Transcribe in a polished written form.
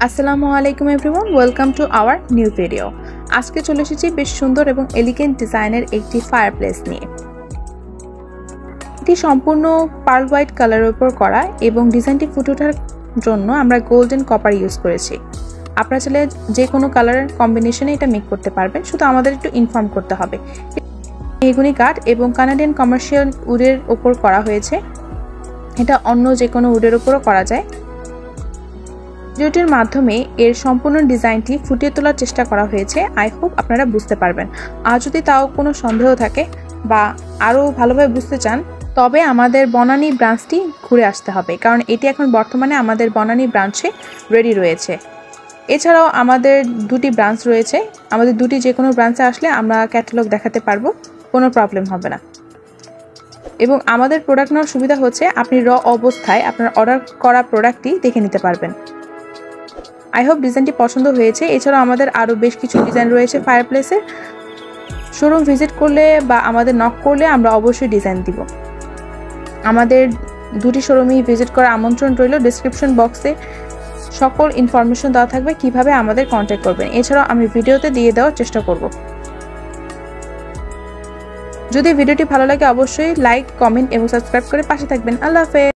আসসালামু আলাইকুম everyone, welcome to our new video. আজকে চলে এসেছি বেশ সুন্দর এবং এলিগেন্ট ডিজাইনের একটি ফায়ারপ্লেস নিয়ে। এটি সম্পূর্ণ পার্ল হোয়াইট কালারের উপর করা এবং ডিজাইনটি ফুটে ওঠার জন্য আমরা গোল্ডেন কপার ইউজ করেছি। আপনারা চাইলে যে কোনো কালারের কম্বিনেশনে এটা মেক করতে পারবেন, শুধু আমাদের একটু ইনফর্ম করতে হবে। মেহগনি কাঠ এবং কানাডিয়ান কমার্শিয়াল উডের ওপর করা হয়েছে। এটা অন্য যে কোনো উডের ওপরও করা যায়। ভিডিওটির মাধ্যমে এর সম্পূর্ণ ডিজাইনটি ফুটিয়ে তোলার চেষ্টা করা হয়েছে। আই হোপ আপনারা বুঝতে পারবেন। আর যদি তাও কোনো সন্দেহ থাকে বা আরও ভালোভাবে বুঝতে চান, তবে আমাদের বনানী ব্রাঞ্চটি ঘুরে আসতে হবে, কারণ এটি এখন বর্তমানে আমাদের বনানী ব্রাঞ্চে রেডি রয়েছে। এছাড়াও আমাদের দুটি ব্রাঞ্চ রয়েছে। আমাদের দুটি যে কোনো ব্রাঞ্চে আসলে আমরা ক্যাটালগ দেখাতে পারবো, কোনো প্রবলেম হবে না। এবং আমাদের প্রোডাক্ট নেওয়ার সুবিধা হচ্ছে আপনি র অবস্থায় আপনার অর্ডার করা প্রোডাক্টটি দেখে নিতে পারবেন। আই হোপ ডিজাইনটি পছন্দ হয়েছে। এছাড়াও আমাদের আরও বেশ কিছু ডিজাইন রয়েছে ফায়ারপ্লেসের। শোরুম ভিজিট করলে বা আমাদের নক করলে আমরা অবশ্যই ডিজাইন দিব। আমাদের দুটি শোরুমই ভিজিট করার আমন্ত্রণ রইল। ডেসক্রিপশন বক্সে সকল ইনফরমেশন দেওয়া থাকবে কিভাবে আমাদের কন্ট্যাক্ট করবেন। এছাড়াও আমি ভিডিওতে দিয়ে দেওয়ার চেষ্টা করব। যদি ভিডিওটি ভালো লাগে অবশ্যই লাইক, কমেন্ট এবং সাবস্ক্রাইব করে পাশে থাকবেন। আল্লাহ হাফেজ।